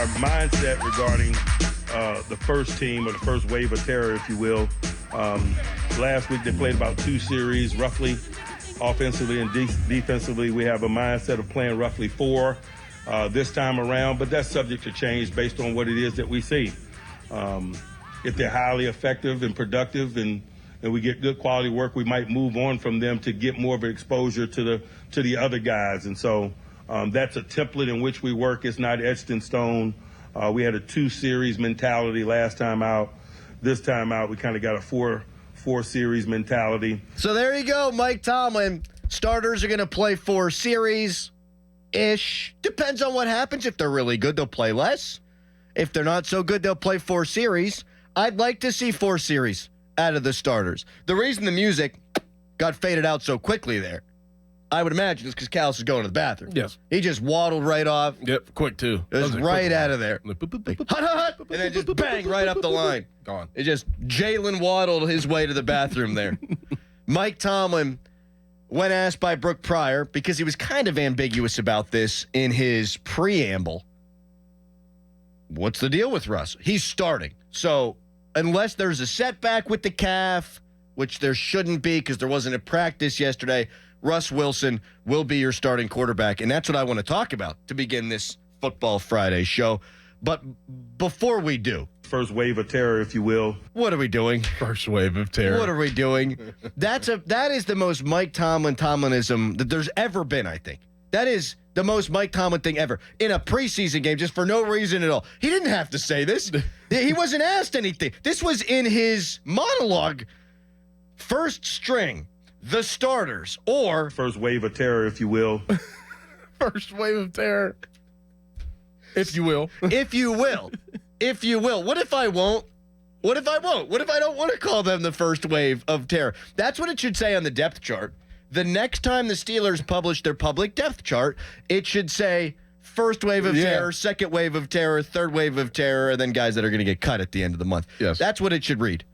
our mindset regarding the first team, or the first wave of terror, if you will. Last week they played about 2 series, roughly, offensively and defensively. We have a mindset of playing roughly 4 this time around, but that's subject to change based on what it is that we see. If they're highly effective and productive and we get good quality work, we might move on from them to get more of an exposure to the other guys. And so that's a template in which we work. It's not etched in stone. We had a 2-series mentality last time out. This time out, we kind of got a 4-series mentality. So there you go, Mike Tomlin. Starters are going to play 4 series-ish. Depends on what happens. If they're really good, they'll play less. If they're not so good, they'll play 4 series. I'd like to see 4 series out of the starters. The reason the music got faded out so quickly there, I would imagine, is because Callis is going to the bathroom. Yes. He just waddled right off. Yep, quick, too. It was right out of there. Like, boop, boop, boop, boop. Hut, hut, hut, and then just bang right up the line. Gone. It just Jalen waddled his way to the bathroom there. Mike Tomlin, when asked by Brooke Pryor, because he was kind of ambiguous about this in his preamble, what's the deal with Russ? He's starting. So unless there's a setback with the calf, which there shouldn't be because there wasn't a practice yesterday, Russ Wilson will be your starting quarterback. And that's what I want to talk about to begin this Football Friday show. But before we do, First wave of terror, if you will. what are we doing? First wave of terror. What are we doing? That is the most Mike Tomlinism that there's ever been, I think. That is the most Mike Tomlin thing ever. In a preseason game, just for no reason at all. He didn't have to say this. He wasn't asked anything. This was in his monologue. First string, the starters, or First wave of terror, if you will. First wave of terror. If you will. if you will. If you will. What if I won't? What if I won't? What if I don't want to call them the first wave of terror? That's what it should say on the depth chart. The next time the Steelers publish their public depth chart, it should say first wave of terror, second wave of terror, third wave of terror, and then guys that are going to get cut at the end of the month. Yes. That's what it should read.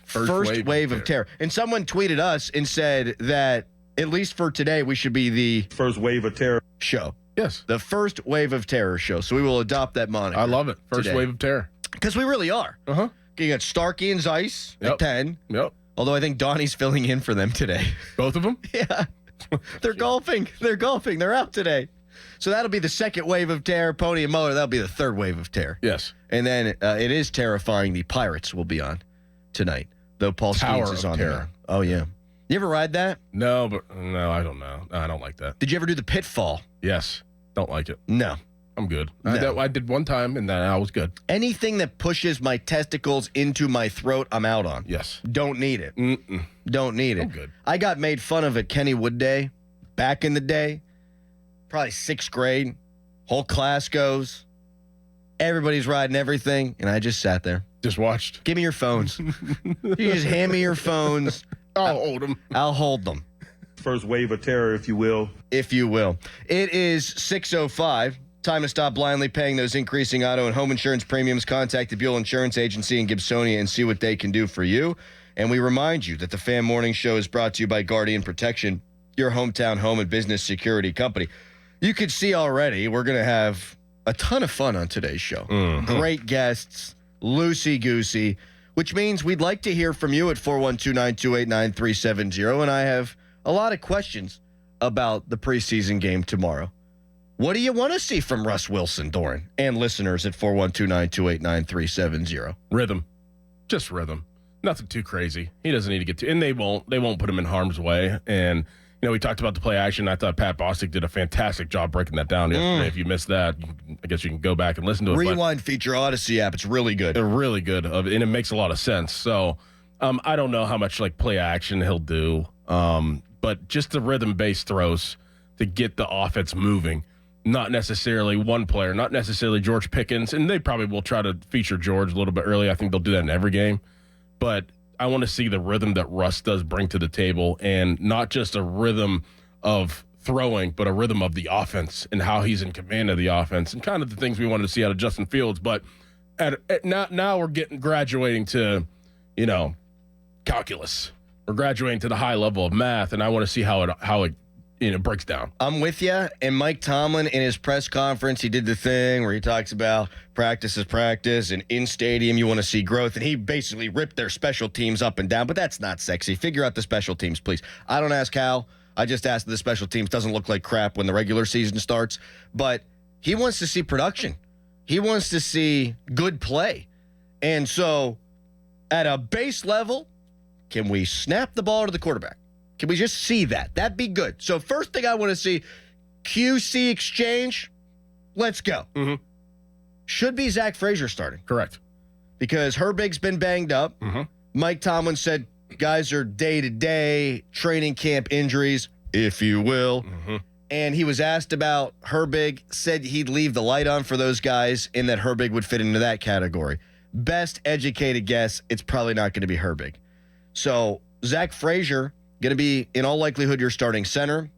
First wave of terror. And someone tweeted us and said that, at least for today, we should be the First wave of terror show. Yes. The first wave of terror show. So we will adopt that moniker. I love it. First wave of terror. Because we really are. Uh-huh. You got Starkey and Zeiss at 10. Yep. Although I think Donnie's filling in for them today. Both of them? Yeah. They're golfing. They're out today. So that'll be the second wave of terror. Pony and Muller, that'll be the third wave of terror. Yes. And then it is terrifying. The Pirates will be on tonight, though Paul Skeens is on there. Oh, yeah. You ever ride that? No, I don't know. No, I don't like that. Did you ever do the pitfall? Yes. Don't like it. No. I'm good. No. I did one time, and then I was good. Anything that pushes my testicles into my throat, I'm out on. Yes. Don't need it. Mm-mm. Don't need it. I'm good. I got made fun of at Kennywood Day back in the day, probably 6th grade. Whole class goes. Everybody's riding everything, and I just sat there. Just watched. Give me your phones. You just hand me your phones. I'll hold them. I'll hold them. First wave of terror, if you will. If you will. It is 6:05. Time to stop blindly paying those increasing auto and home insurance premiums. Contact the Buell Insurance Agency in Gibsonia and see what they can do for you. And we remind you that the Fan Morning Show is brought to you by Guardian Protection, your hometown home and business security company. You could see already we're going to have a ton of fun on today's show. Mm-hmm. Great guests, loosey-goosey, which means we'd like to hear from you at 412-928-9370. And I have a lot of questions about the preseason game tomorrow. What do you want to see from Russ Wilson, Doran, and listeners at 412-928-9370? Rhythm. Just rhythm. Nothing too crazy. He doesn't need to get to, and they won't put him in harm's way. And, we talked about the play action. I thought Pat Bostic did a fantastic job breaking that down yesterday. If you missed that, I guess you can go back and listen to it. Rewind feature Odyssey app. It's really good. They're really good, and it makes a lot of sense. So I don't know how much play action he'll do, but just the rhythm-based throws to get the offense moving. Not necessarily one player, not necessarily George Pickens, and they probably will try to feature George a little bit early. I think they'll do that in every game. But I want to see the rhythm that Russ does bring to the table, and not just a rhythm of throwing, but a rhythm of the offense and how he's in command of the offense and kind of the things we wanted to see out of Justin Fields. But now we're graduating to, calculus. We're graduating to the high level of math, and I want to see how it breaks down. I'm with you. And Mike Tomlin, in his press conference, he did the thing where he talks about practice is practice, and in stadium you want to see growth. And he basically ripped their special teams up and down, but that's not sexy. Figure out the special teams, please. I don't ask how. I just ask that the special teams doesn't look like crap when the regular season starts. But he wants to see production. He wants to see good play. And so at a base level, can we snap the ball to the quarterback? Can we just see that? That'd be good. So first thing I want to see, QC exchange, let's go. Mm-hmm. Should be Zach Frazier starting. Correct. Because Herbig's been banged up. Mm-hmm. Mike Tomlin said guys are day-to-day training camp injuries, if you will. Mm-hmm. And he was asked about Herbig, said he'd leave the light on for those guys and that Herbig would fit into that category. Best educated guess, it's probably not going to be Herbig. So Zach Frazier, going to be, in all likelihood, your starting center.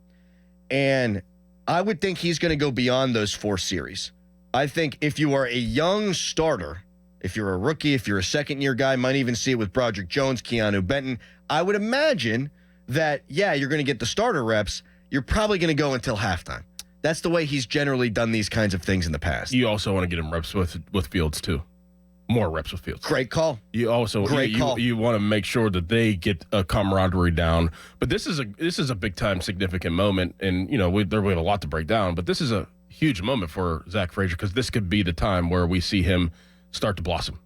And I would think he's going to go beyond those 4 series. I think if you are a young starter, if you're a rookie, if you're a second-year guy, might even see it with Broderick Jones, Keanu Benton, I would imagine that, yeah, you're going to get the starter reps. You're probably going to go until halftime. That's the way he's generally done these kinds of things in the past. You also want to get him reps with Fields, too. More reps with Fields. Great call. You also you want to make sure that they get a camaraderie down. But this is a big time significant moment, and we have a lot to break down. But this is a huge moment for Zach Frazier because this could be the time where we see him start to blossom.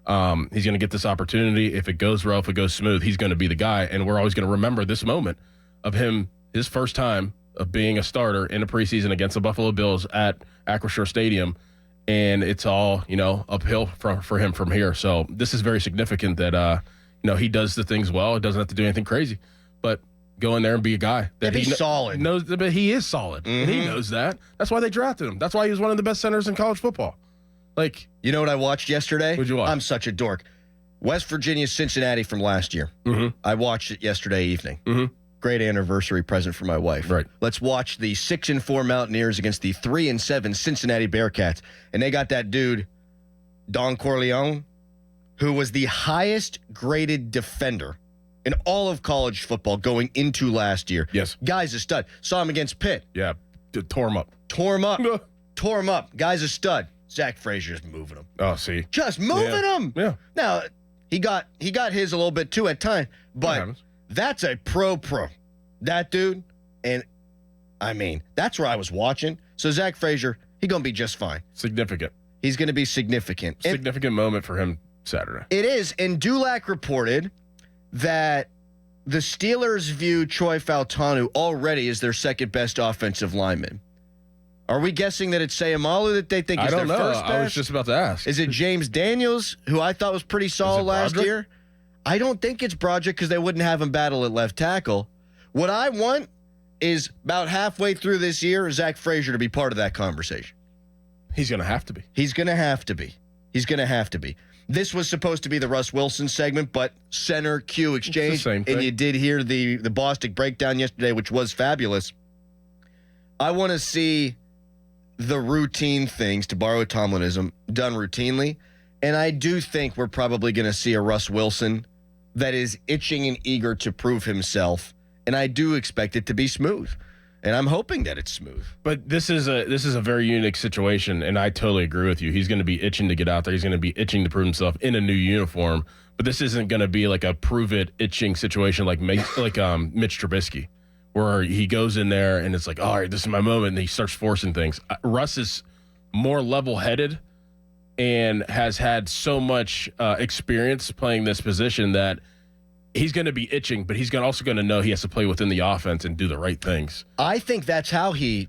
He's going to get this opportunity. If it goes well, if it goes smooth, he's going to be the guy, and we're always going to remember this moment of him, his first time of being a starter in a preseason against the Buffalo Bills at Acrisure Stadium. And it's all, uphill for him from here. So this is very significant that, he does the things well. He doesn't have to do anything crazy. But go in there and be a guy. That he's solid. But he is solid. Mm-hmm. And he knows that. That's why they drafted him. That's why he was one of the best centers in college football. You know what I watched yesterday? What'd you watch? I'm such a dork. West Virginia, Cincinnati from last year. Mm-hmm. I watched it yesterday evening. Mm-hmm. Great anniversary present for my wife. Right. Let's watch the 6-4 Mountaineers against the 3-7 Cincinnati Bearcats. And they got that dude, Don Corleone, who was the highest graded defender in all of college football going into last year. Yes. Guy's a stud. Saw him against Pitt. Yeah. Tore him up. Tore him up. Guy's a stud. Zach Frazier's moving him. Oh, see. Just moving him. Yeah. Now, he got his a little bit too at time, but that's a pro. That dude, and I mean, that's where I was watching. So Zach Frazier, he's going to be just fine. Significant. He's going to be significant. Significant moment for him Saturday. It is, and Dulac reported that the Steelers view Troy Fautanu already as their second best offensive lineman. Are we guessing that it's Sayamalu that they think is their first best? I was just about to ask. Is it James Daniels, who I thought was pretty solid last year? I don't think it's Broderick because they wouldn't have him battle at left tackle. What I want is about halfway through this year, Zach Frazier to be part of that conversation. He's going to have to be. He's going to have to be. He's going to have to be. This was supposed to be the Russ Wilson segment, but center Q exchange. It's the same thing. And you did hear the Bostic breakdown yesterday, which was fabulous. I want to see the routine things, to borrow a Tomlinism, done routinely. And I do think we're probably going to see a Russ Wilson that is itching and eager to prove himself. And I do expect it to be smooth. And I'm hoping that it's smooth. But this is a very unique situation, and I totally agree with you. He's going to be itching to get out there. He's going to be itching to prove himself in a new uniform. But this isn't going to be like a prove it itching situation like Mitch Trubisky, where he goes in there and it's like, all right, this is my moment, and he starts forcing things. Russ is more level-headed and has had so much experience playing this position that he's going to be itching, but he's also going to know he has to play within the offense and do the right things. I think that's how he,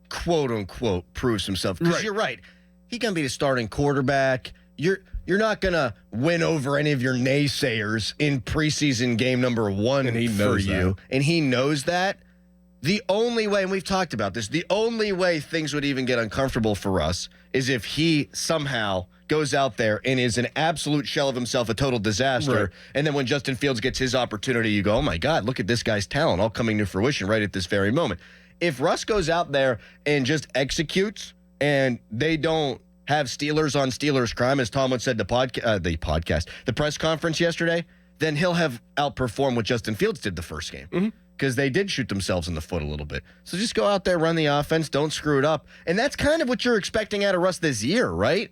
quote-unquote, proves himself. Because you're right. He's going to be the starting quarterback. You're not going to win over any of your naysayers in preseason game number 1 and he knows for you. That. And he knows that. The only way, and we've talked about this, the only way things would even get uncomfortable for us is if he somehow goes out there and is an absolute shell of himself, a total disaster. Right. And then when Justin Fields gets his opportunity, you go, oh my God, look at this guy's talent all coming to fruition right at this very moment. If Russ goes out there and just executes and they don't have Steelers on Steelers crime, as Tomlin said the press conference yesterday, then he'll have outperformed what Justin Fields did the first game. Mm-hmm. because they did shoot themselves in the foot a little bit. So just go out there, run the offense, don't screw it up. And that's kind of what you're expecting out of Russ this year, right?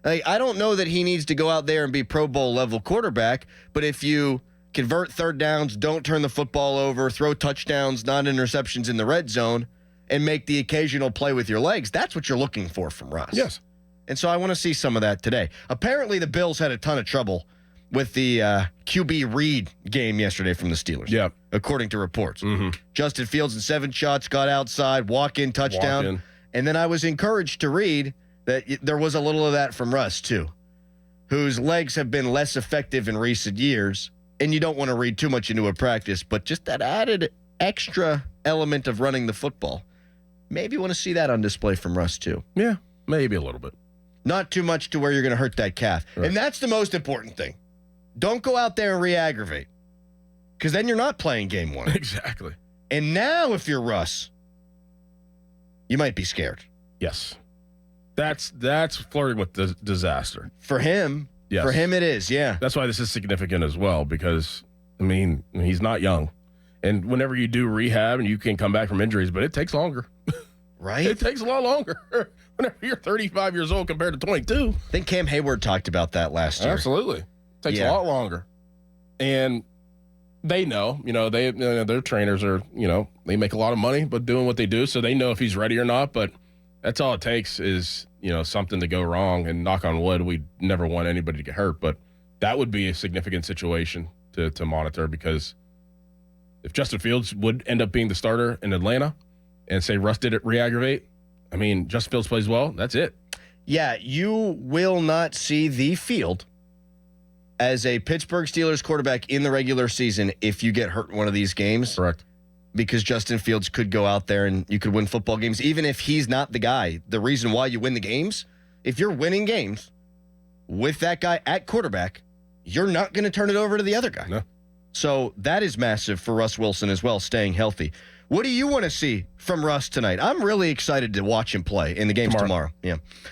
Like, I don't know that he needs to go out there and be Pro Bowl level quarterback, but if you convert third downs, don't turn the football over, throw touchdowns, not interceptions in the red zone, and make the occasional play with your legs, that's what you're looking for from Russ. Yes. And so I want to see some of that today. Apparently the Bills had a ton of trouble with the QB Reed game yesterday from the Steelers. Yeah. According to reports. Mm-hmm. Justin Fields in 7 shots, got outside, walk-in touchdown. Walk-in. And then I was encouraged to read that there was a little of that from Russ, too, whose legs have been less effective in recent years. And you don't want to read too much into a practice, but just that added extra element of running the football. Maybe you want to see that on display from Russ, too. Yeah, maybe a little bit. Not too much to where you're going to hurt that calf. Right. And that's the most important thing. Don't go out there and re-aggravate, because then you're not playing game 1. Exactly. And now if you're Russ, you might be scared. Yes. That's flirting with disaster. For him, Yes. For him it is, yeah. That's why this is significant as well, because, I mean, he's not young. And whenever you do rehab and you can come back from injuries, but it takes longer. Right? It takes a lot longer whenever you're 35 years old compared to 22. I think Cam Hayward talked about that last year. Absolutely. Takes Yeah. a lot longer. And they know, their trainers are, they make a lot of money, but doing what they do, so they know if he's ready or not. But that's all it takes is, something to go wrong. And knock on wood, we never want anybody to get hurt. But that would be a significant situation to monitor, because if Justin Fields would end up being the starter in Atlanta and say Russ did it re-aggravate, I mean, Justin Fields plays well, that's it. Yeah, you will not see the field as a Pittsburgh Steelers quarterback in the regular season if you get hurt in one of these games. Correct. Because Justin Fields could go out there and you could win football games, even if he's not the guy. The reason why you win the games, if you're winning games with that guy at quarterback, you're not going to turn it over to the other guy. No. So that is massive for Russ Wilson as well, staying healthy. What do you want to see from Russ tonight? I'm really excited to watch him play in the games tomorrow. Yeah.